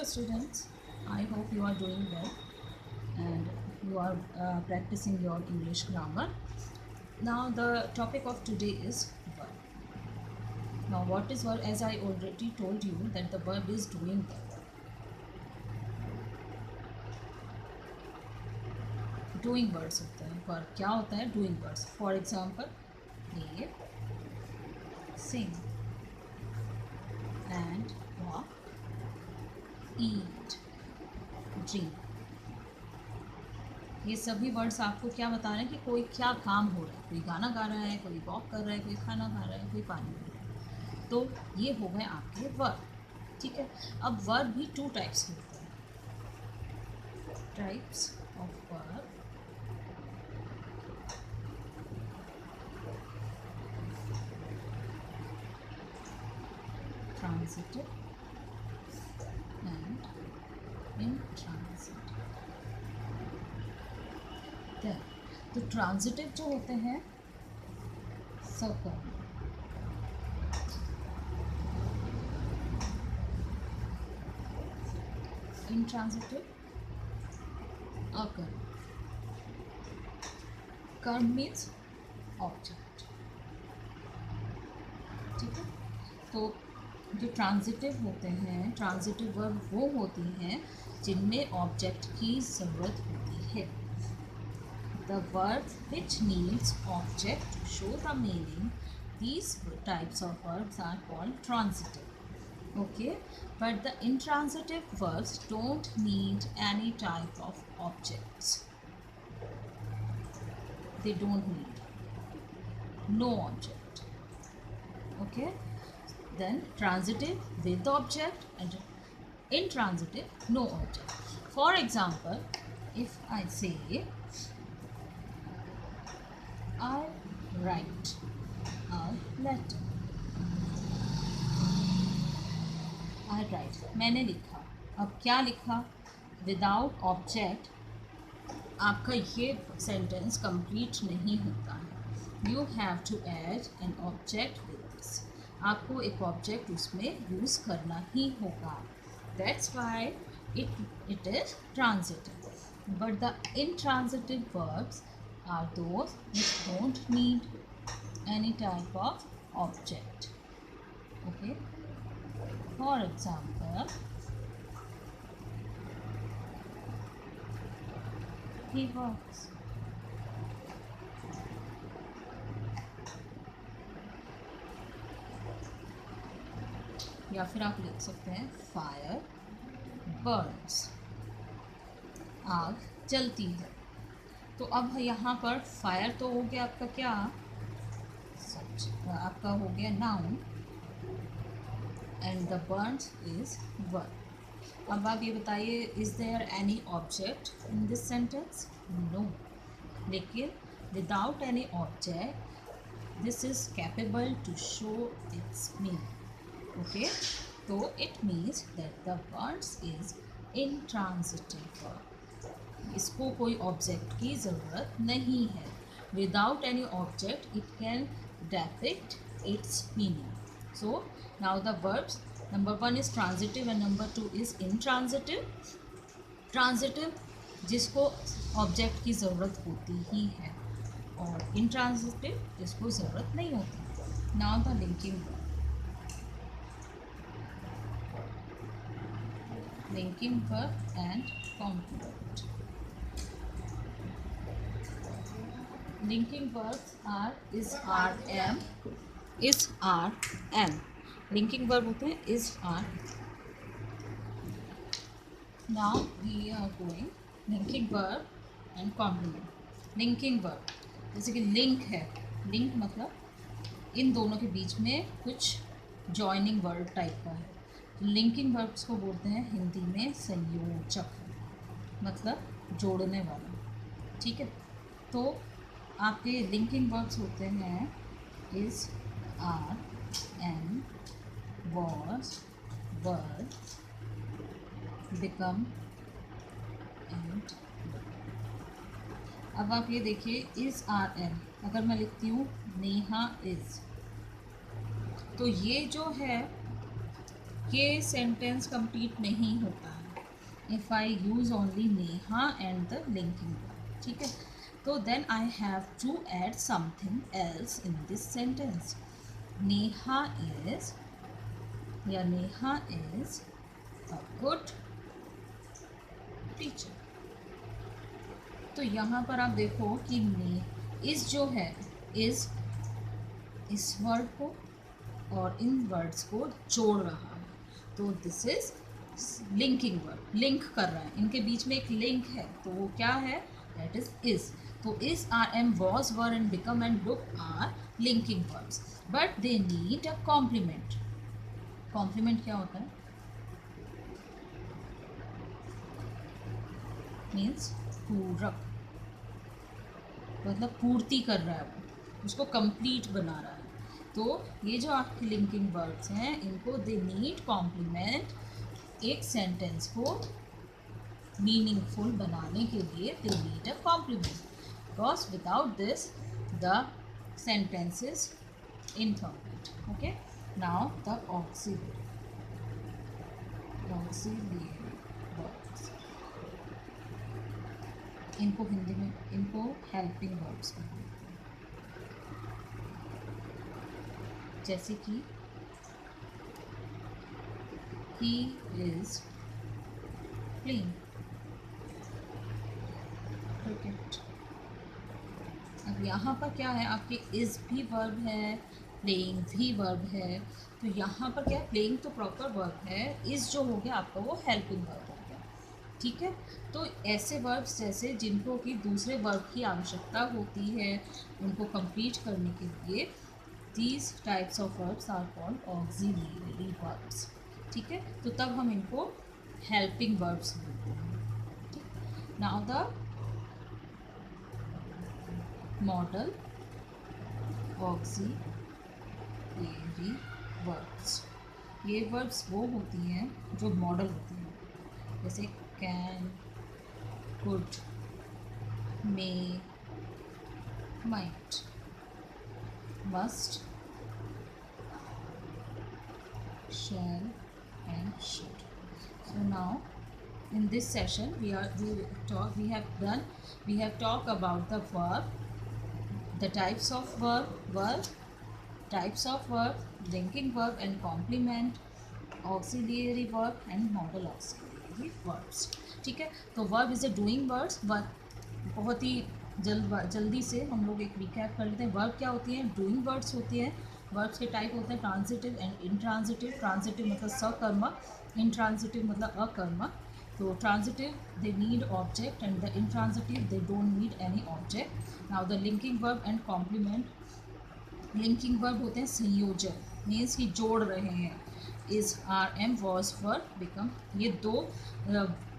Hello students, I hope you are doing well and you are practicing your English grammar. Now the topic of today is verb. Now what is verb? As I already told you that the verb is doing the work. Doing words होते हैं. verb क्या होता है? Doing words. For example, play, sing and walk, eat, drink. ये सभी words आपको क्या बता रहे हैं कि कोई क्या काम हो रहा है. कोई गाना गा रहा है, कोई वॉक कर रहा है, कोई खाना खा रहा है, कोई पानी पी रहा है. तो ये हो गए आपके वर्ब. ठीक है. अब वर्ब भी टू टाइप्स के होते हैं. Types of verb. Transitive and intransitive. तो ट्रांजिटिव जो होते हैं circle, intransitive occur. Curve means object. ठीक है. तो जो ट्रांजिटिव होते हैं, ट्रांजिटिव वर्ब वो होती हैं जिनमें ऑब्जेक्ट की ज़रूरत होती है. The verb which needs object to show the meaning, these types of verbs are called transitive. Okay, but the intransitive verbs don't need any type of objects. They don't need no object. Okay, then transitive with object and intransitive no object. For example, if I say I write a letter. I write, मैंने लिखा. अब क्या लिखा? Without object आपका ये sentence complete नहीं होता है. You have to add an object with this. आपको एक ऑब्जेक्ट उसमें यूज़ करना ही होगा. That's why it is transitive. But the intransitive verbs are those which don't need any type of object. Okay, for example, he works. या फिर आप लिख सकते हैं फायर बर्न्स. आग जलती है. तो अब यहाँ पर फायर तो हो गया आपका क्या, आपका हो गया noun and the burns is verb. अब आप ये बताइए, is there any object in this sentence? No. लेकिन without any object this is capable to show its meaning. Okay, तो it means that the burns is intransitive verb. इसको कोई object की ज़रूरत नहीं है. Without any object it can depict its meaning. So now the verbs, number 1 is transitive and number 2 is intransitive. Transitive जिसको object की ज़रूरत होती ही है, और इंट्रांजिटिव जिसको ज़रूरत नहीं होती. Now the linking verb. Linking verb and complement. Linking verbs are is, are, am. Is, are, am. Linking verb होते हैं is, are. Now we are going linking verb and complement. Linking verb जैसे कि link है. Link मतलब इन दोनों के बीच में कुछ joining word टाइप का है. लिंकिंग वर्ब्स को बोलते हैं हिंदी में संयोजक, मतलब जोड़ने वाला. ठीक है. तो आपके लिंकिंग वर्ब्स होते हैं is, are, am, was, were, become and. अब आप ये देखिए, इज, आर, एम. अगर मैं लिखती हूँ नेहा इज, तो ये जो है ये सेंटेंस कंप्लीट नहीं होता है if I use only Neha and the linking verb, ठीक है। तो then I have to add something else in this sentence. Neha is या Neha is a good teacher. तो यहाँ पर आप देखो कि ने इस जो है इस वर्ड को और इन वर्ड्स को जोड़ रहा है, तो this is linking word, link कर रहा है, इनके बीच में एक लिंक है, तो वो क्या है, दैट इज। तो is, are, am, was, were and become and look are linking words, but they need a complement. Complement क्या होता है, मीन्स पूरक, मतलब पूर्ति कर रहा है, वो उसको कंप्लीट बना रहा है। तो ये जो आपके लिंकिंग वर्ड्स हैं, इनको दे नीड कॉम्प्लीमेंट, एक सेंटेंस को मीनिंगफुल बनाने के लिए दे need a complement, because without this the sentence is incomplete. Okay, now the auxiliary words, इनको हिंदी में इनको हेल्पिंग वर्ड्स कहते हैं, जैसे कि he is playing cricket। अब यहाँ पर क्या है, आपके इज भी वर्ब है, प्लेइंग भी वर्ब है, तो यहाँ पर क्या है, प्लेइंग तो प्रॉपर वर्ब है, इज जो हो गया आपका वो हेल्पिंग वर्ब हो गया, ठीक है। तो ऐसे वर्ब्स जैसे जिनको कि दूसरे वर्ब की आवश्यकता होती है उनको कंप्लीट करने के लिए, these types of verbs are called auxiliary verbs, ठीक है। तो तब हम इनको हेल्पिंग वर्ब्स बोलते हैं। Now the model auxiliary verbs, ये वर्ब्स वो होती हैं जो मॉडल होती हैं, जैसे can, could, may, might, must, shall and should. So now in this session we have talked about the verb, the types of linking verb and complement, auxiliary verb and modal auxiliary verbs, ठीक है। तो verb is a doing words, बहुत ही जल्दी से हम लोग एक recap कर लेते हैं। वर्ब क्या होती है, डूइंग वर्ड्स होती है। वर्ब्स के टाइप होते हैं ट्रांजिटिव एंड इनट्रांजिटिव। ट्रांजिटिव मतलब सकर्मा, इनट्रांजिटिव मतलब अकर्मा। तो transitive they need object and the intransitive they don't need any object. Now the linking verb and complement, linking verb होते हैं संयोजक, मीन्स कि जोड़ रहे हैं, is, are, am, was, were, become, ये दो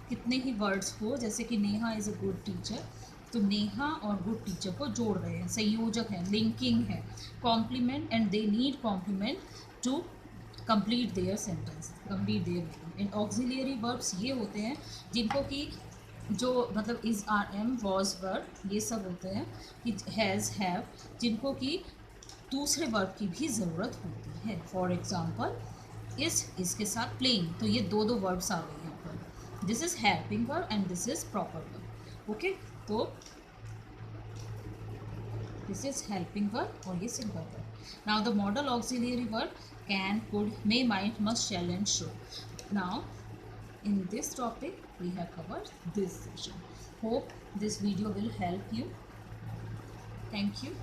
कितने ही वर्ड्स को, जैसे कि Neha is a good teacher, तो नेहा और गुड टीचर को जोड़ रहे हैं, संयोजक है, लिंकिंग है। Complement, and they need complement to complete their sentence, complete their meaning. And auxiliary verbs ये होते हैं जिनको कि जो मतलब is, are, am, was, were, ये सब होते हैं कि हैज़, हैव, जिनको कि दूसरे वर्ब की भी ज़रूरत होती है। फॉर एग्जाम्पल इसके साथ प्लेइंग, तो ये दो वर्ब्स आ गए यहाँ पर, this is helping verb and this is proper verb. Okay, तो दिस इज हेल्पिंग वर्ब और ये simple verb. Now the modal auxiliary verb can, could, may, might, must, shall and should. Now in this topic we have covered this session. Hope this video will help you. Thank you.